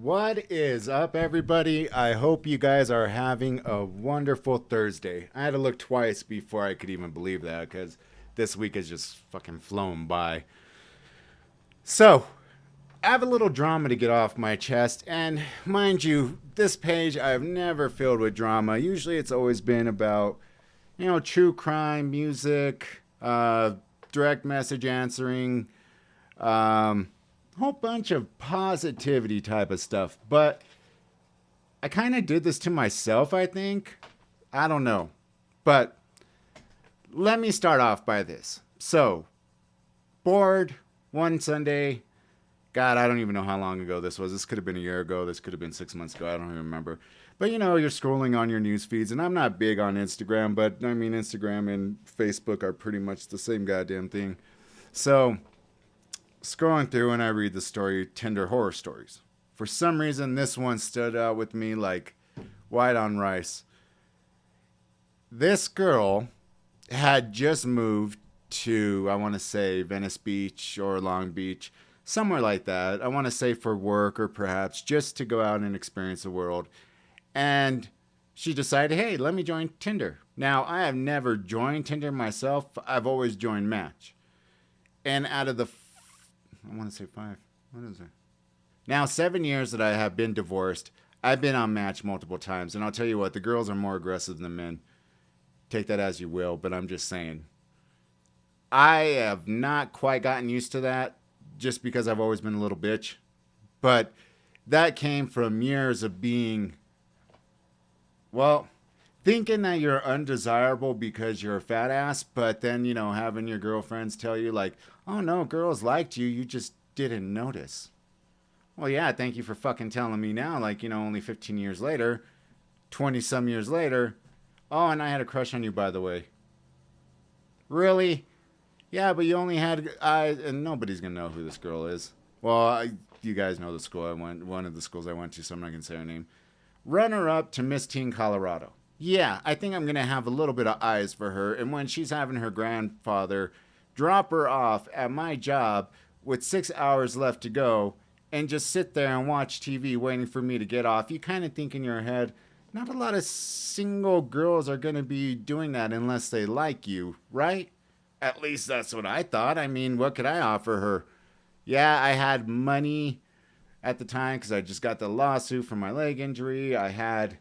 What is up, everybody? I hope you guys are having a wonderful Thursday. I had to look twice before I could even believe that because this week has just fucking flown by. So, I have a little drama to get off my chest, and mind you, this page I've never filled with drama. Usually it's always been about, true crime, music, direct message answering, whole bunch of positivity type of stuff. But I kind of did this to myself, I think. I don't know. But let me start off by this. So, bored one Sunday. God, I don't even know how long ago this was. This could have been a year ago. This could have been 6 months ago. I don't even remember. But you're scrolling on your news feeds, and I'm not big on Instagram, but I mean, Instagram and Facebook are pretty much the same goddamn thing. So, scrolling through and I read the story Tinder horror stories. For some reason, this one stood out with me like white on rice. This girl had just moved to, I want to say, Venice Beach or Long Beach, somewhere like that. I want to say for work or perhaps just to go out and experience the world. And she decided, hey, let me join Tinder. Now, I have never joined Tinder myself. I've always joined Match. And out of the I want to say 5. What is it? Now, 7 years that I have been divorced, I've been on Match multiple times. And I'll tell you what, the girls are more aggressive than men. Take that as you will, but I'm just saying. I have not quite gotten used to that just because I've always been a little bitch. But that came from years of being, well, thinking that you're undesirable because you're a fat ass, but then, having your girlfriends tell you, like, oh no, girls liked you, you just didn't notice. Well, yeah, thank you for fucking telling me now, like, only 15 years later, 20 some years later. Oh, and I had a crush on you, by the way. Really? Yeah, but you only had eyes, and nobody's gonna know who this girl is. Well, you guys know the school I went, one of the schools I went to, so I'm not gonna say her name. Runner up to Miss Teen Colorado. Yeah, I think I'm going to have a little bit of eyes for her. And when she's having her grandfather drop her off at my job with 6 hours left to go and just sit there and watch TV waiting for me to get off, you kind of think in your head, not a lot of single girls are going to be doing that unless they like you, right? At least that's what I thought. I mean, what could I offer her? Yeah, I had money at the time because I just got the lawsuit for my leg injury. I had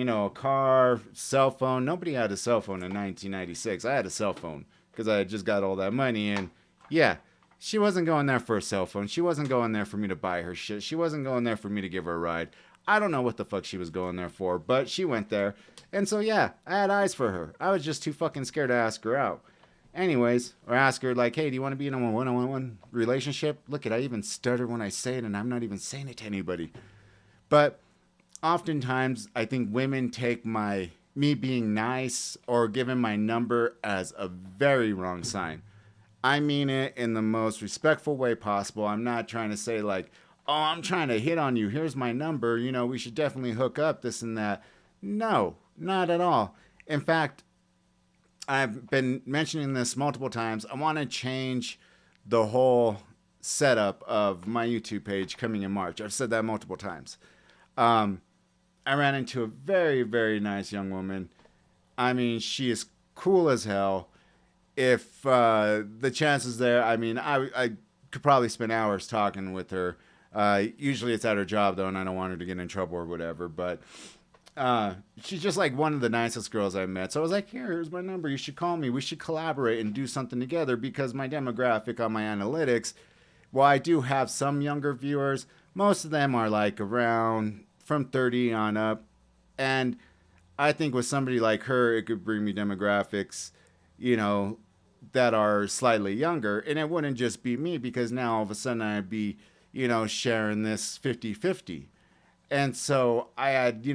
a car, cell phone. Nobody had a cell phone in 1996. I had a cell phone because I had just got all that money. And yeah, she wasn't going there for a cell phone. She wasn't going there for me to buy her shit. She wasn't going there for me to give her a ride. I don't know what the fuck she was going there for, but she went there. And so yeah, I had eyes for her. I was just too fucking scared to ask her out. Anyways, or ask her like, hey, do you want to be in a one-on-one relationship? Look I even stutter when I say it, and I'm not even saying it to anybody. But oftentimes, I think women take me being nice or giving my number as a very wrong sign. I mean it in the most respectful way possible. I'm not trying to say like, oh, I'm trying to hit on you. Here's my number. We should definitely hook up, this and that. No, not at all. In fact, I've been mentioning this multiple times. I want to change the whole setup of my YouTube page coming in March. I've said that multiple times. I ran into a very, very nice young woman. I mean, she is cool as hell. If the chances there, I mean, I could probably spend hours talking with her. Usually it's at her job, though, and I don't want her to get in trouble or whatever. But she's just like one of the nicest girls I met. So I was like, here's my number. You should call me. We should collaborate and do something together because my demographic on my analytics, while I do have some younger viewers, most of them are like around from 30 on up. And I think with somebody like her, it could bring me demographics, that are slightly younger. And it wouldn't just be me because now all of a sudden I'd be, sharing this 50-50. And so I had,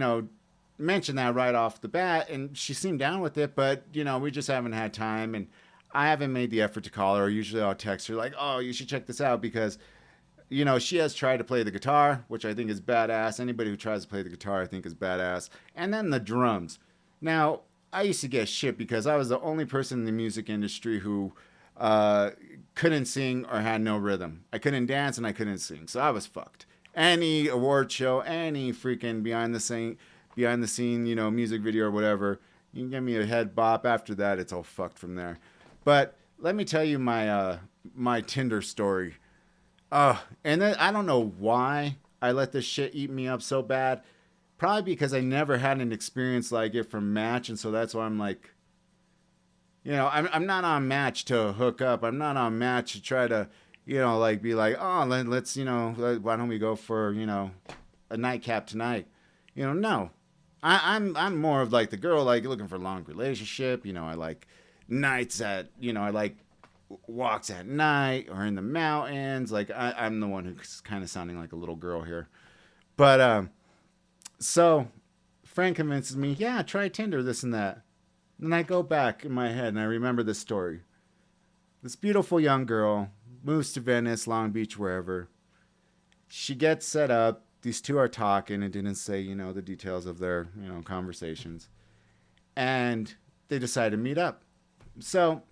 mentioned that right off the bat and she seemed down with it, but, we just haven't had time and I haven't made the effort to call her. Usually I'll text her like, oh, you should check this out because she has tried to play the guitar, which I think is badass. Anybody who tries to play the guitar, I think is badass. And then the drums. Now, I used to get shit because I was the only person in the music industry who couldn't sing or had no rhythm. I couldn't dance and I couldn't sing, so I was fucked. any award show, any freaking behind the scene, music video or whatever. You can give me a head bop. After that, it's all fucked from there. But let me tell you my Tinder story. And then I don't know why I let this shit eat me up so bad. Probably because I never had an experience like it from Match, and so that's why I'm like, I'm not on Match to hook up. I'm not on Match to try to, like be like, oh, let's, why don't we go for, a nightcap tonight? No. I'm more of like the girl, like looking for a long relationship. I like nights I like walks at night or in the mountains. Like I'm the one who's kind of sounding like a little girl here. But so friend convinces me, yeah, try Tinder, this and that. And I go back in my head and I remember this story. This beautiful young girl moves to Venice, Long Beach, wherever. She gets set up. These two are talking and didn't say, the details of their, conversations. And they decide to meet up. So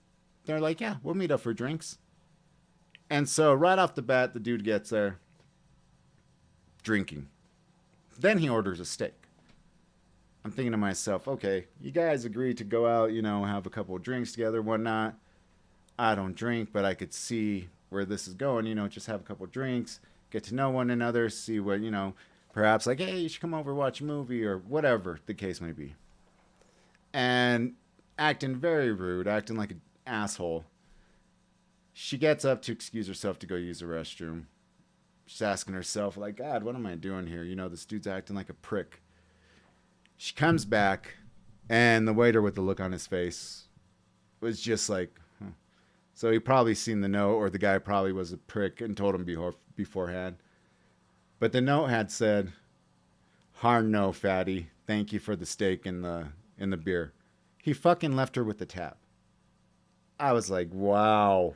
they're like, yeah, we'll meet up for drinks. And so right off the bat, the dude gets there drinking. Then he orders a steak. I'm thinking to myself, okay, you guys agreed to go out, have a couple of drinks together, whatnot. I don't drink, but I could see where this is going, just have a couple of drinks, get to know one another, see what, perhaps like, hey, you should come over, watch a movie, or whatever the case may be. And acting very rude, acting like an asshole. She gets up to excuse herself to go use the restroom. She's asking herself, like, God, what am I doing here? This dude's acting like a prick. She comes back, and the waiter with the look on his face was just like, huh. So he probably seen the note, or the guy probably was a prick and told him beforehand. But the note had said, hard no, fatty. Thank you for the steak and the beer. He fucking left her with the tab. I was like, wow.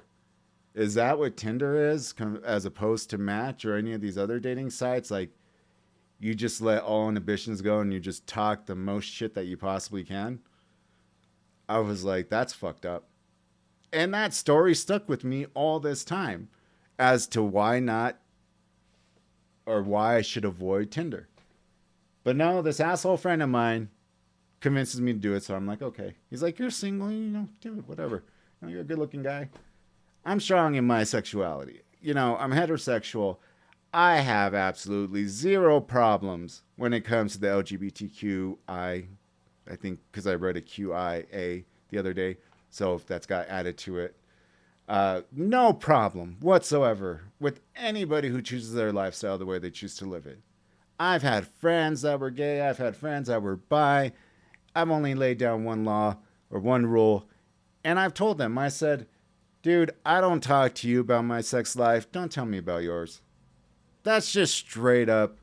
Is that what Tinder is as opposed to Match or any of these other dating sites? Like, you just let all inhibitions go and you just talk the most shit that you possibly can. I was like, that's fucked up. And that story stuck with me all this time as to why not, or why I should avoid Tinder. But no, this asshole friend of mine convinces me to do it. So I'm like, okay. He's like, you're single, do it, whatever. You're a good looking guy. I'm strong in my sexuality. I'm heterosexual. I have absolutely zero problems when it comes to the LGBTQI. I think because I read a QIA the other day, so if that's got added to it. No problem whatsoever with anybody who chooses their lifestyle the way they choose to live it. I've had friends that were gay. I've had friends that were bi. I've only laid down one law or one rule, and I've told them, I said, dude, I don't talk to you about my sex life. Don't tell me about yours. That's just straight up,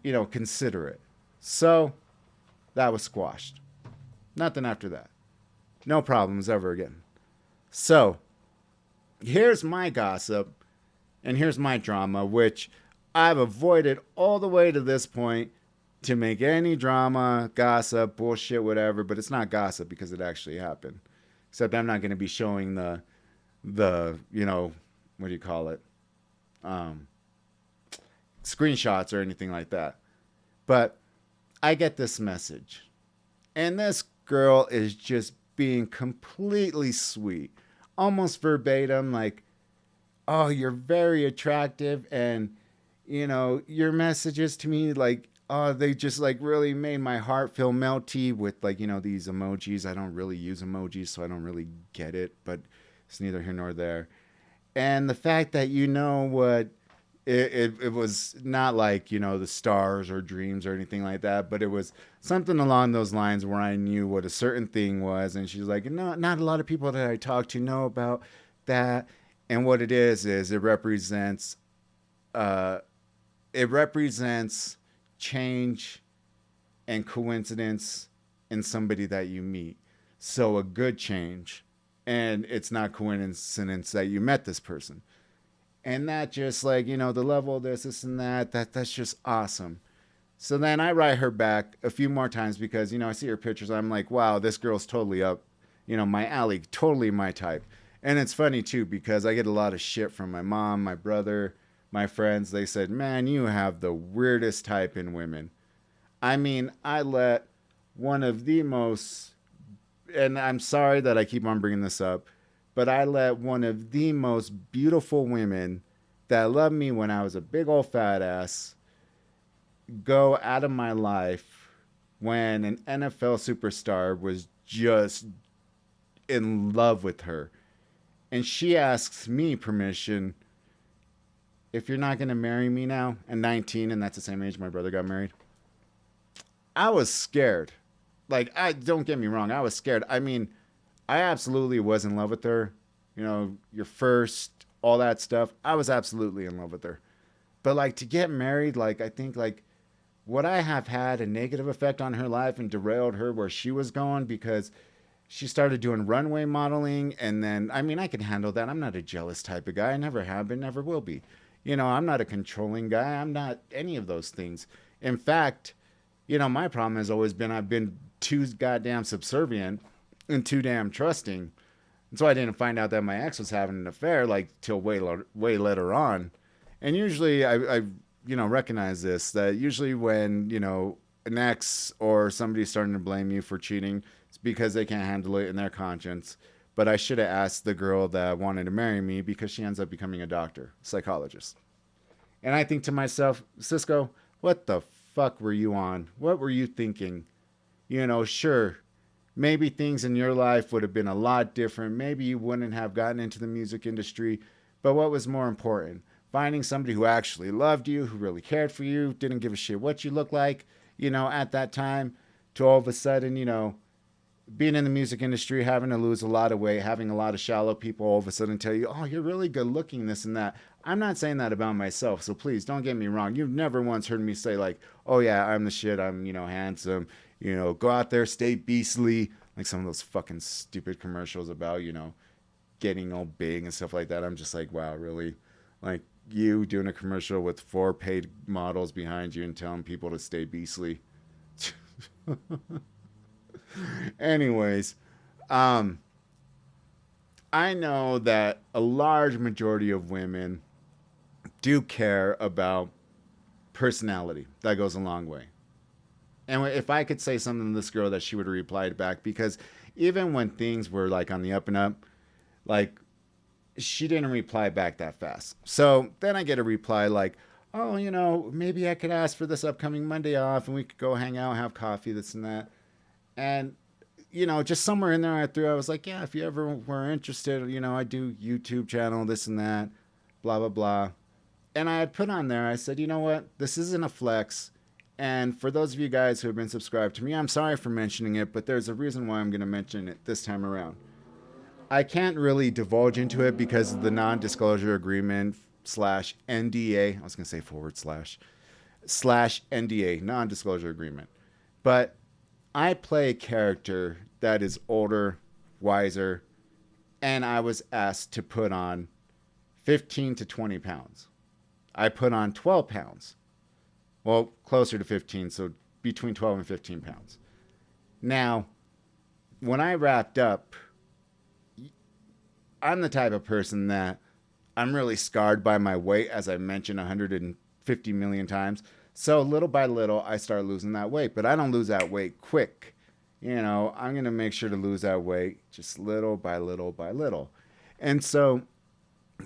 considerate. So that was squashed. Nothing after that. No problems ever again. So here's my gossip and here's my drama, which I've avoided all the way to this point to make any drama, gossip, bullshit, whatever. But it's not gossip because it actually happened. Except I'm not going to be showing the what do you call it? Screenshots or anything like that. But I get this message. And this girl is just being completely sweet. Almost verbatim, like, oh, you're very attractive. And, your messages to me, like, oh, they just like really made my heart feel melty with like, these emojis. I don't really use emojis, so I don't really get it. But it's neither here nor there. And the fact that what it was not like, the stars or dreams or anything like that, but it was something along those lines where I knew what a certain thing was. And she's like, no, not a lot of people that I talk to know about that. And what it is it represents change and coincidence in somebody that you meet. So a good change. And it's not coincidence that you met this person. And that just like, the level of this and that's just awesome. So then I write her back a few more times because, I see her pictures. I'm like, wow, this girl's totally up, my alley, totally my type. And it's funny too, because I get a lot of shit from my mom, my brother, my friends, they said, man, you have the weirdest type in women. I mean, I let one of the most, and I'm sorry that I keep on bringing this up, but I let one of the most beautiful women that loved me when I was a big old fat ass go out of my life when an NFL superstar was just in love with her. And she asks me permission if you're not going to marry me now at 19, and that's the same age my brother got married. I was scared. Like, I don't get me wrong, I was scared. I mean, I absolutely was in love with her. You know, your first, all that stuff. I was absolutely in love with her. But like to get married, like I think like would I have had a negative effect on her life and derailed her where she was going because she started doing runway modeling and then I mean I can handle that. I'm not a jealous type of guy. I never have been, never will be. You know, I'm not a controlling guy. I'm not any of those things. In fact, you know, my problem has always been I've been too goddamn subservient and too damn trusting. And so I didn't find out that my ex was having an affair like till way later on. And usually I you know, recognize this that usually when, you know, an ex or somebody's starting to blame you for cheating, it's because they can't handle it in their conscience. But I should have asked the girl that wanted to marry me because she ends up becoming a doctor, psychologist. And I think to myself, Cisco, what the fuck were you on? What were you thinking? You know, sure, maybe things in your life would have been a lot different. Maybe you wouldn't have gotten into the music industry. But what was more important? Finding somebody who actually loved you, who really cared for you, didn't give a shit what you looked like, you know, at that time, to all of a sudden, you know, being in the music industry, having to lose a lot of weight, having a lot of shallow people all of a sudden tell you, oh, you're really good looking, this and that. I'm not saying that about myself, so please don't get me wrong. You've never once heard me say, like, oh, yeah, I'm the shit, I'm, you know, handsome, you know, go out there, stay beastly, like some of those fucking stupid commercials about, you know, getting all big and stuff like that. I'm just like, wow, really? Like, you doing a commercial with 4 paid models behind you and telling people to stay beastly. Anyways, um, I know that a large majority of women do care about personality. That goes a long way. And if I could say something to this girl that she would have replied back, because even when things were like on the up and up, like she didn't reply back that fast. So then I get a reply like, oh, you know, maybe I could ask for this upcoming Monday off and we could go hang out, have coffee, this and that. And, you know, just somewhere in there I was like, yeah, if you ever were interested, you know, I do YouTube channel, this and that, blah, blah, blah. And I had put on there, I said, you know what, this isn't a flex. And for those of you guys who have been subscribed to me, I'm sorry for mentioning it, but there's a reason why I'm going to mention it this time around. I can't really divulge into it because of the non-disclosure agreement slash NDA. I was going to say forward slash NDA, non-disclosure agreement. But I play a character that is older, wiser, and I was asked to put on 15 to 20 pounds. I put on 12 pounds. Well, closer to 15, so between 12 and 15 pounds. Now, when I wrapped up, I'm the type of person that I'm really scarred by my weight, as I mentioned 150 million times. So little by little, I start losing that weight. But I don't lose that weight quick. You know, I'm going to make sure to lose that weight just little by little by little. And so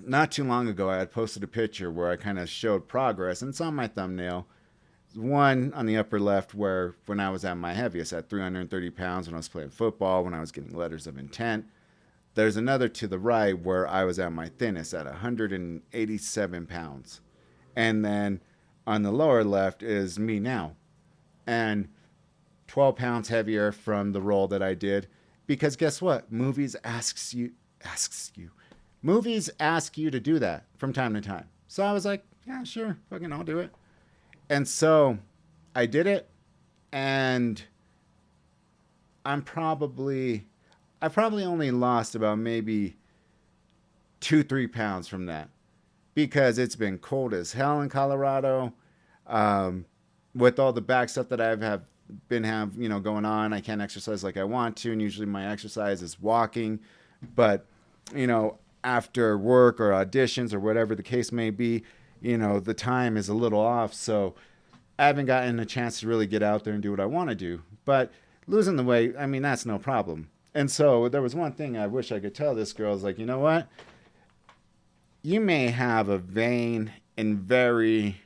not too long ago, I had posted a picture where I kind of showed progress. And it's on my thumbnail. One on the upper left where when I was at my heaviest, at 330 pounds, when I was playing football, when I was getting letters of intent. There's another to the right where I was at my thinnest at 187 pounds. And then on the lower left is me now. And 12 pounds heavier from the role that I did. Because guess what? Movies asks you. Movies ask you to do that from time to time. So I was like, yeah, sure, fucking I'll do it. And so I did it. And I probably only lost about maybe 2-3 pounds from that because it's been cold as hell in Colorado. With all the back stuff that have going on, I can't exercise like I want to, and usually my exercise is walking. But after work or auditions or whatever the case may be, the time is a little off. So I haven't gotten a chance to really get out there and do what I want to do. But losing the weight, I mean, that's no problem. And so there was one thing I wish I could tell this girl. I was like, you know what? You may have a vain and very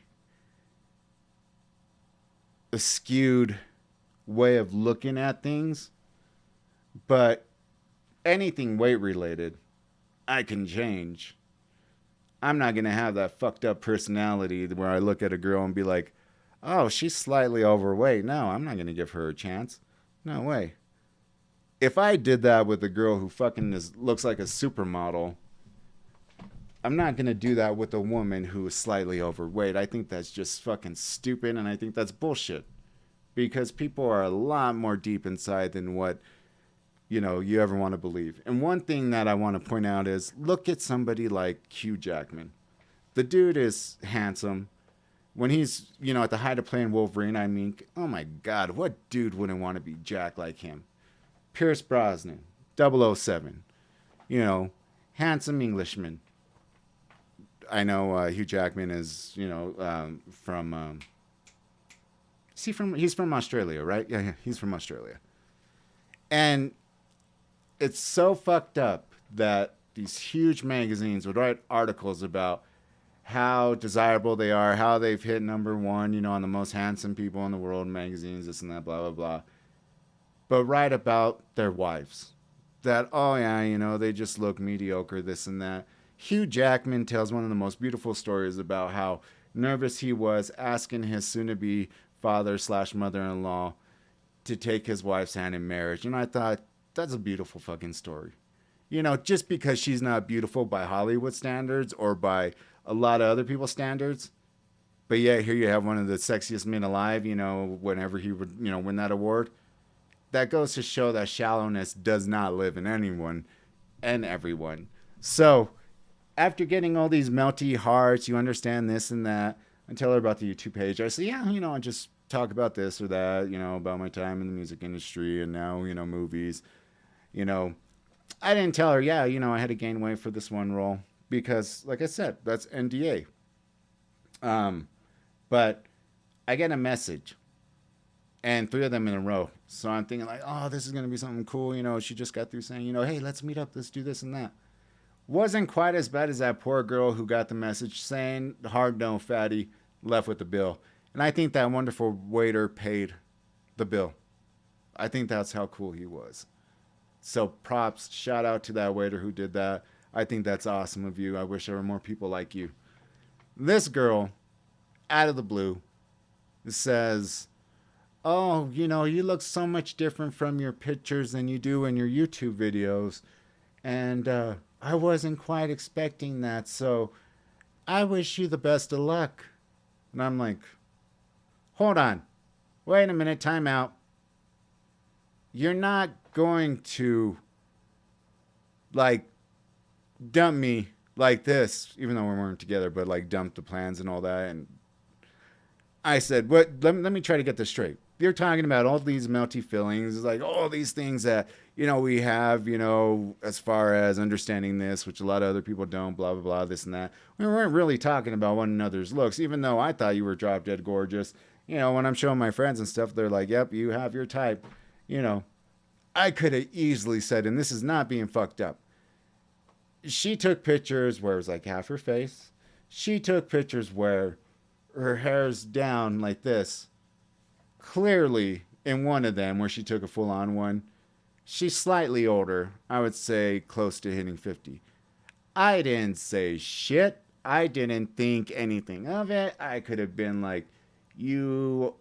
skewed way of looking at things, but anything weight related, I can change. I'm not going to have that fucked up personality where I look at a girl and be like, oh, she's slightly overweight. No, I'm not going to give her a chance. No way. If I did that with a girl who fucking looks like a supermodel, I'm not going to do that with a woman who is slightly overweight. I think that's just fucking stupid, and I think that's bullshit. Because people are a lot more deep inside than what, you ever want to believe. And one thing that I want to point out is look at somebody like Hugh Jackman. The dude is handsome. When he's, at the height of playing Wolverine, I mean, oh my God, what dude wouldn't want to be Jack like him? Pierce Brosnan, 007, handsome Englishman. I know Hugh Jackman is, from. He's from Australia, right? Yeah, he's from Australia. And it's so fucked up that these huge magazines would write articles about how desirable they are, how they've hit number one, on the most handsome people in the world magazines, this and that, blah, blah, blah. But write about their wives. That, oh yeah, they just look mediocre, this and that. Hugh Jackman tells one of the most beautiful stories about how nervous he was asking his soon-to-be father/mother-in-law to take his wife's hand in marriage. And I thought, that's a beautiful fucking story. Just because she's not beautiful by Hollywood standards or by a lot of other people's standards, but yet here you have one of the sexiest men alive, whenever he would, win that award. That goes to show that shallowness does not live in anyone and everyone. So after getting all these melty hearts, you understand this and that, I tell her about the YouTube page. I say, yeah, I just talk about this or that, about my time in the music industry and now, movies. I didn't tell her, yeah, I had to gain weight for this one role because, like I said, that's NDA. But I get a message and 3 of them in a row. So I'm thinking like, oh, this is going to be something cool. She just got through saying, hey, let's meet up. Let's do this and that. Wasn't quite as bad as that poor girl who got the message saying, hard no, fatty, left with the bill. And I think that wonderful waiter paid the bill. I think that's how cool he was. So props, shout out to that waiter who did that. I think that's awesome of you. I wish there were more people like you. This girl, out of the blue, says, oh, you look so much different from your pictures than you do in your YouTube videos. And I wasn't quite expecting that. So I wish you the best of luck. And I'm like, hold on. Wait a minute, time out. You're not going to, dump me like this, even though we weren't together, but, dump the plans and all that. And I said, what? Let me try to get this straight. You're talking about all these melty feelings, all these things that, we have, as far as understanding this, which a lot of other people don't, blah, blah, blah, this and that. We weren't really talking about one another's looks, even though I thought you were drop dead gorgeous. When I'm showing my friends and stuff, they're like, yep, you have your type. I could have easily said, and this is not being fucked up. She took pictures where it was half her face. She took pictures where her hair's down like this. Clearly, in one of them, where she took a full-on one, she's slightly older. I would say close to hitting 50. I didn't say shit. I didn't think anything of it. I could have been like, you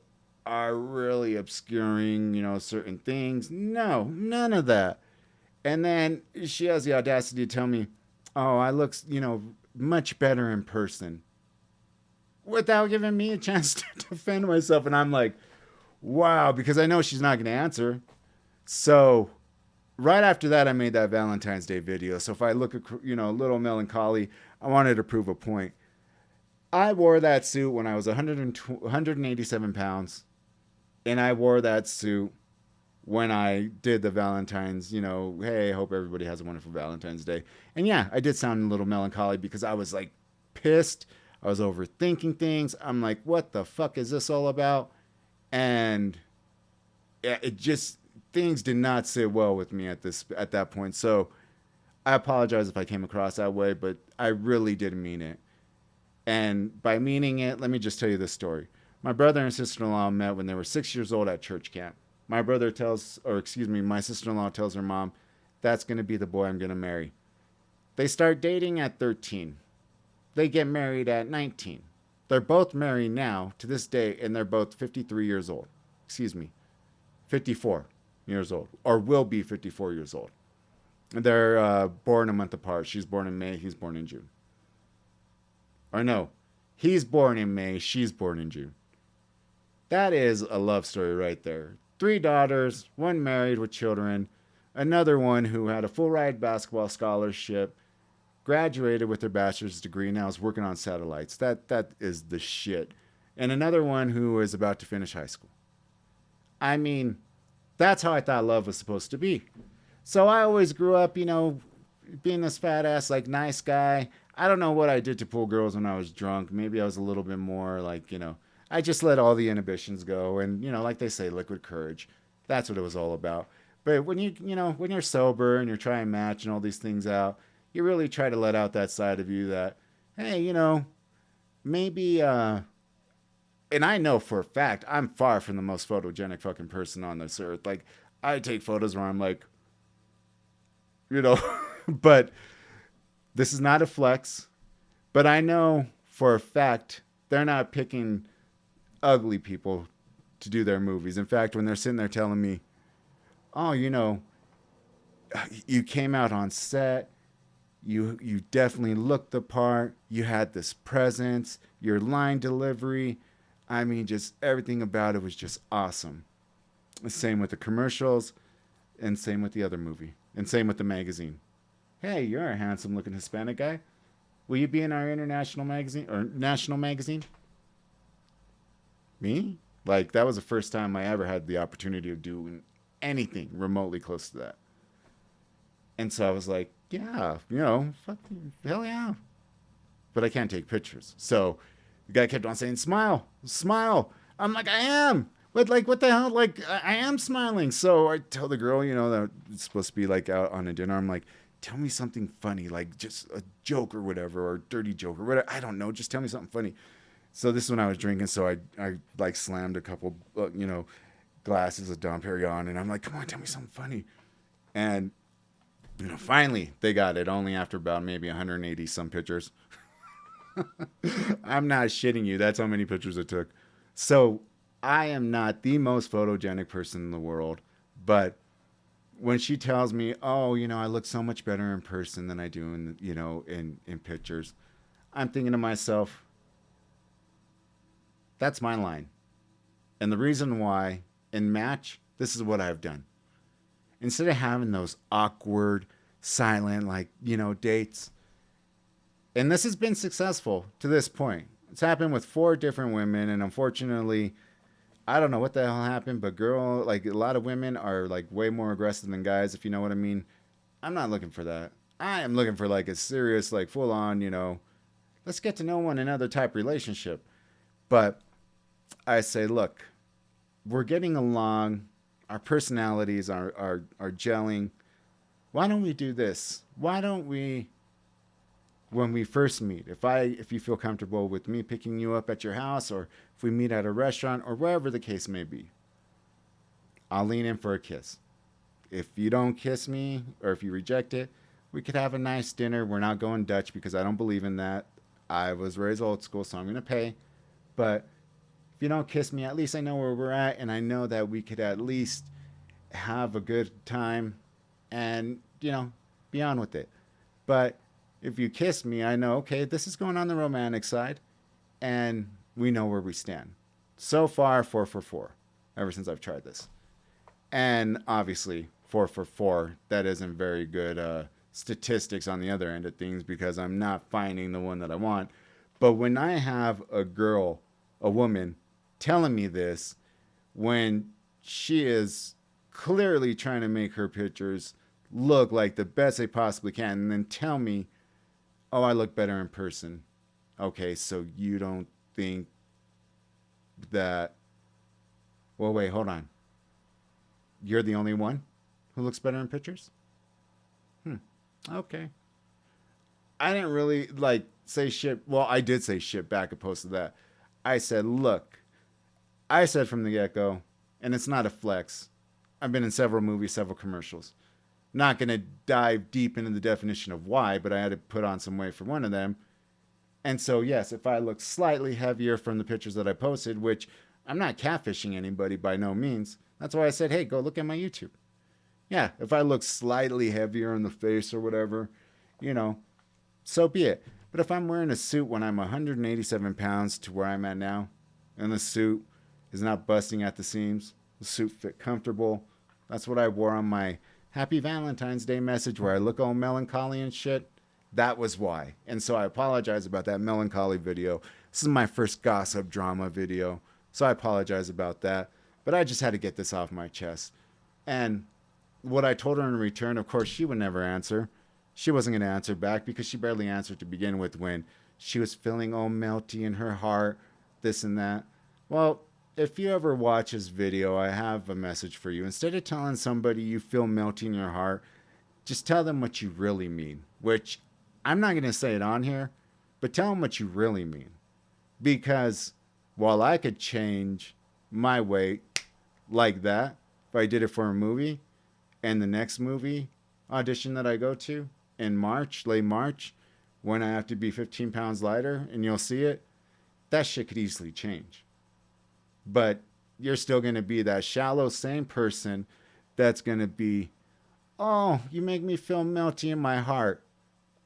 are really obscuring, certain things. No, none of that. And then she has the audacity to tell me, oh, I look, much better in person. Without giving me a chance to defend myself. And I'm like, wow, because I know she's not going to answer. So right after that, I made that Valentine's Day video. So if I look, a little melancholy, I wanted to prove a point. I wore that suit when I was 187 pounds. And I wore that suit when I did the Valentine's, hey, I hope everybody has a wonderful Valentine's Day. And yeah, I did sound a little melancholy because I was pissed. I was overthinking things. I'm like, what the fuck is this all about? And it just, things did not sit well with me at that point. So I apologize if I came across that way, but I really did mean it. And by meaning it, let me just tell you this story. My brother and sister-in-law met when they were 6 years old at church camp. My sister-in-law tells her mom, that's going to be the boy I'm going to marry. They start dating at 13. They get married at 19. They're both married now to this day, and they're both 53 years old. 54 years old, or will be 54 years old. They're born a month apart. She's born in May, he's born in June. Or no, he's born in May, she's born in June. That is a love story right there. 3 daughters, one married with children, another one who had a full ride basketball scholarship, graduated with her bachelor's degree, now is working on satellites. That is the shit. And another one who is about to finish high school. I mean, that's how I thought love was supposed to be. So I always grew up, being this fat ass, like, nice guy. I don't know what I did to pull girls when I was drunk. Maybe I was a little bit more like, I just let all the inhibitions go. And, like they say, liquid courage. That's what it was all about. But when when you're sober and you're trying to match and all these things out, you really try to let out that side of you that, hey, maybe, and I know for a fact, I'm far from the most photogenic fucking person on this earth. Like, I take photos where I'm like, but this is not a flex. But I know for a fact they're not picking ugly people to do their movies. In fact, when they're sitting there telling me, oh, you came out on set, you definitely looked the part, you had this presence, your line delivery, I mean, just everything about it was just awesome. Same with the commercials, and same with the other movie, and same with the magazine. Hey, you're a handsome looking Hispanic guy. Will you be in our international magazine or national magazine? Me? Like, that was the first time I ever had the opportunity of doing anything remotely close to that. And so I was like, yeah, fucking hell yeah. But I can't take pictures. So the guy kept on saying, smile, smile. I'm like, I am. But like, what the hell? Like, I am smiling. So I tell the girl, that it's supposed to be like out on a dinner. I'm like, tell me something funny, like just a joke or whatever, or a dirty joke or whatever. I don't know. Just tell me something funny. So this is when I was drinking. So I like slammed a couple, glasses of Dom Perignon. And I'm like, come on, tell me something funny. And finally, they got it, only after about maybe 180 some pictures. I'm not shitting you. That's how many pictures it took. So I am not the most photogenic person in the world. But when she tells me, oh, I look so much better in person than I do in pictures, I'm thinking to myself, that's my line. And the reason why, in Match, this is what I've done. Instead of having those awkward, silent, dates, and this has been successful to this point. It's happened with 4 different women, and unfortunately, I don't know what the hell happened, but a lot of women are like way more aggressive than guys, if you know what I mean. I'm not looking for that. I am looking for like a serious, like full on, let's get to know one another type relationship. But I say, look, we're getting along. Our personalities are gelling. Why don't we do this? Why don't we, when we first meet, if you feel comfortable with me picking you up at your house, or if we meet at a restaurant, or wherever the case may be, I'll lean in for a kiss. If you don't kiss me, or if you reject it, we could have a nice dinner. We're not going Dutch because I don't believe in that. I was raised old school, so I'm going to pay. But if you don't kiss me, at least I know where we're at, and I know that we could at least have a good time and, be on with it. But if you kiss me, I know, okay, this is going on the romantic side, and we know where we stand. So far, 4 for 4, ever since I've tried this. And obviously, 4 for 4, that isn't very good statistics on the other end of things, because I'm not finding the one that I want. But when I have a woman, telling me this, when she is clearly trying to make her pictures look like the best they possibly can, and then tell me, oh, I look better in person, Okay, so you don't think that. Well, wait, hold on. You're the only one who looks better in pictures? Hmm. Okay. I didn't really like say shit. Well, I did say shit back and posted that. I said, look, I said from the get go, and it's not a flex. I've been in several movies, several commercials. Not going to dive deep into the definition of why, but I had to put on some weight for one of them. And so, yes, if I look slightly heavier from the pictures that I posted, which I'm not catfishing anybody by no means, that's why I said, hey, go look at my YouTube. Yeah, if I look slightly heavier in the face or whatever, you know, so be it. But if I'm wearing a suit when I'm 187 pounds to where I'm at now, and the suit is not busting at the seams, the suit fit comfortable, that's what I wore on my Happy Valentine's Day message where I look all melancholy and shit. That was why. And so I apologize about that melancholy video. This is my first gossip drama video. So I apologize about that. But I just had to get this off my chest. And what I told her in return, of course, she would never answer. She wasn't going to answer back because she barely answered to begin with when she was feeling all melty in her heart, this and that. Well, if you ever watch this video, I have a message for you. Instead of telling somebody you feel melty in your heart, just tell them what you really mean, which I'm not going to say it on here, but tell them what you really mean. Because while I could change my weight like that, if I did it for a movie, and the next movie audition that I go to in March, late March, when I have to be 15 pounds lighter, and you'll see it, that shit could easily change. But you're still going to be that shallow, same person that's going to be, oh, you make me feel melty in my heart.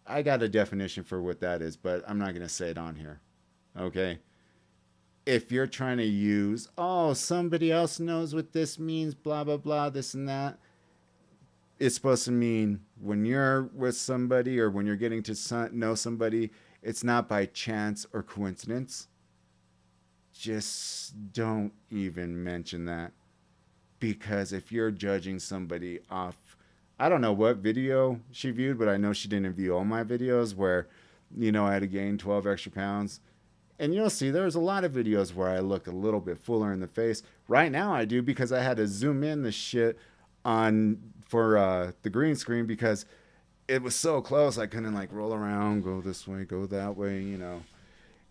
I got a definition for what that is, but I'm not going to say it on here. Okay? If you're trying to use, oh, somebody else knows what this means, blah, blah, blah, this and that, it's supposed to mean when you're with somebody or when you're getting to know somebody, it's not by chance or coincidence. Just don't even mention that. Because if you're judging somebody off, I don't know what video she viewed, but I know she didn't view all my videos where, I had to gain 12 extra pounds. And you'll see there's a lot of videos where I look a little bit fuller in the face. Right now I do because I had to zoom in the shit on for the green screen because it was so close I couldn't like roll around, go this way, go that way.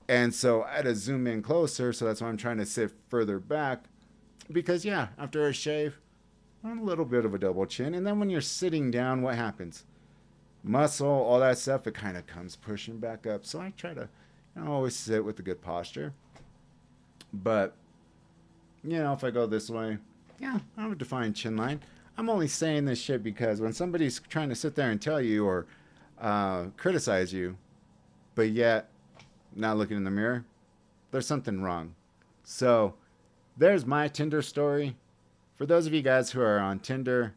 And so I had to zoom in closer, so that's why I'm trying to sit further back. Because yeah, after a shave, a little bit of a double chin. And then when you're sitting down, what happens? Muscle, all that stuff, it kind of comes pushing back up. So I try to always sit with a good posture. But, if I go this way, yeah, I have a defined chin line. I'm only saying this shit because when somebody's trying to sit there and tell you or criticize you, but yet not looking in the mirror, there's something wrong. So there's my Tinder story. For those of you guys who are on Tinder,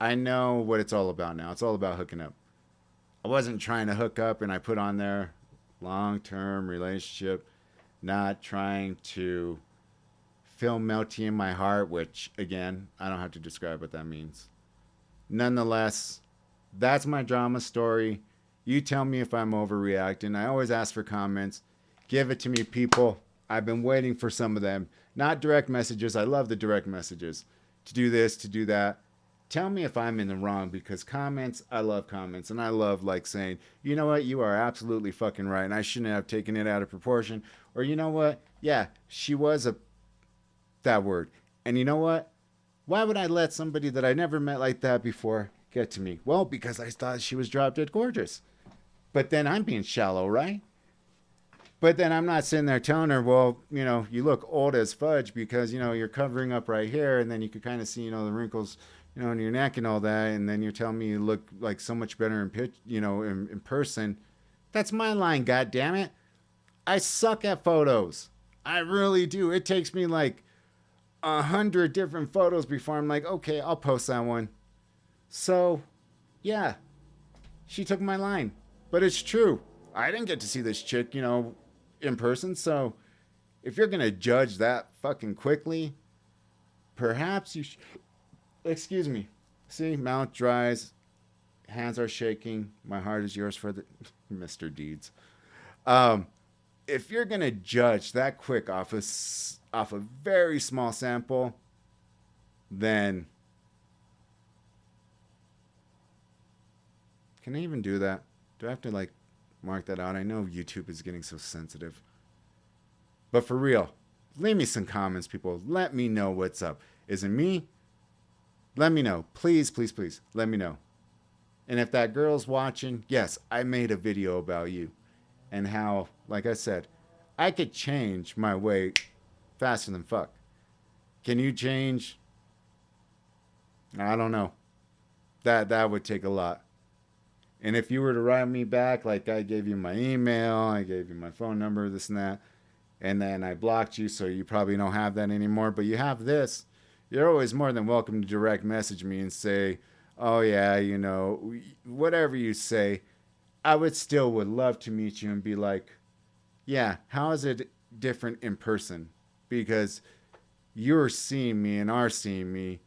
I know what it's all about now. It's all about hooking up. I wasn't trying to hook up and I put on there long-term relationship, not trying to feel melty in my heart, which again, I don't have to describe what that means. Nonetheless, that's my drama story. You tell me if I'm overreacting. I always ask for comments. Give it to me, people. I've been waiting for some of them. Not direct messages. I love the direct messages. To do this, to do that. Tell me if I'm in the wrong because comments, I love comments. And I love like saying, you know what? You are absolutely fucking right. And I shouldn't have taken it out of proportion. Or you know what? Yeah, she was that word. And you know what? Why would I let somebody that I never met like that before get to me? Well, because I thought she was drop dead gorgeous. But then I'm being shallow, right? But then I'm not sitting there telling her, well, you look old as fudge because, you're covering up right here and then you could kind of see, the wrinkles, in your neck and all that. And then you're telling me you look like so much better in person. That's my line, goddammit. I suck at photos. I really do. It takes me like 100 different photos before I'm like, okay, I'll post that one. So, yeah, she took my line. But it's true. I didn't get to see this chick, in person. So if you're going to judge that fucking quickly, perhaps you excuse me. See, mouth dries, hands are shaking. My heart is yours for the Mr. Deeds. Um, if you're gonna judge that quick off a very small sample, then can I even do that? Do I have to like mark that out? I know YouTube is getting so sensitive. But for real, leave me some comments, people. Let me know what's up. Is it me? Let me know. Please, please, please. Let me know. And if that girl's watching, yes, I made a video about you and how, like I said, I could change my way faster than fuck. Can you change? I don't know. That would take a lot. And if you were to write me back, like I gave you my email, I gave you my phone number, this and that, and then I blocked you, so you probably don't have that anymore, but you have this, you're always more than welcome to direct message me and say, oh yeah, you know, whatever you say, I would love to meet you and be like, yeah, how is it different in person? Because you're seeing me and are seeing me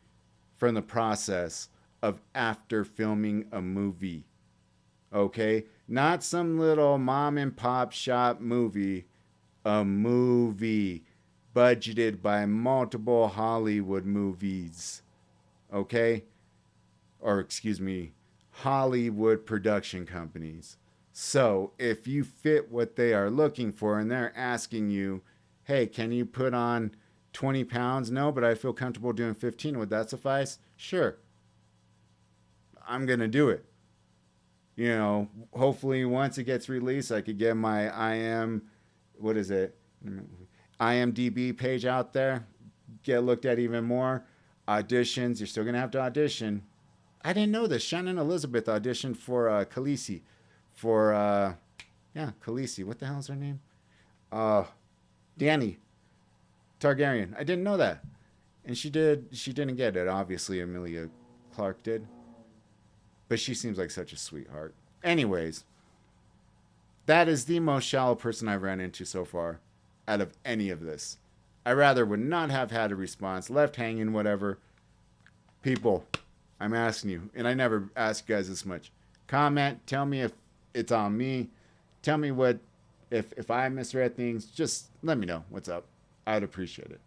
from the process of after filming a movie. Okay? Not some little mom and pop shop movie, a movie budgeted by multiple Hollywood movies. Okay? Or, excuse me, Hollywood production companies. So, if you fit what they are looking for and they're asking you, hey, can you put on 20 pounds? No, but I feel comfortable doing 15. Would that suffice? Sure. I'm going to do it. You know, hopefully once it gets released, I could get my what is it? IMDb page out there, get looked at even more. Auditions, you're still going to have to audition. I didn't know this. Shannon Elizabeth auditioned for Khaleesi. For, Khaleesi. What the hell is her name? Uh, Dany Targaryen. I didn't know that. And she didn't get it. Obviously, Emilia Clarke did. But she seems like such a sweetheart. Anyways, that is the most shallow person I've ran into so far out of any of this. I rather would not have had a response, left hanging, whatever. People, I'm asking you, and I never ask you guys this much. Comment, tell me if it's on me. Tell me what, if I misread things, just let me know what's up. I'd appreciate it.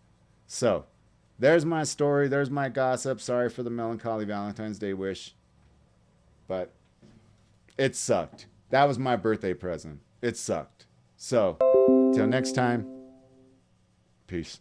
So, there's my story. There's my gossip. Sorry for the melancholy Valentine's Day wish. But it sucked. That was my birthday present. It sucked. So, till next time, peace.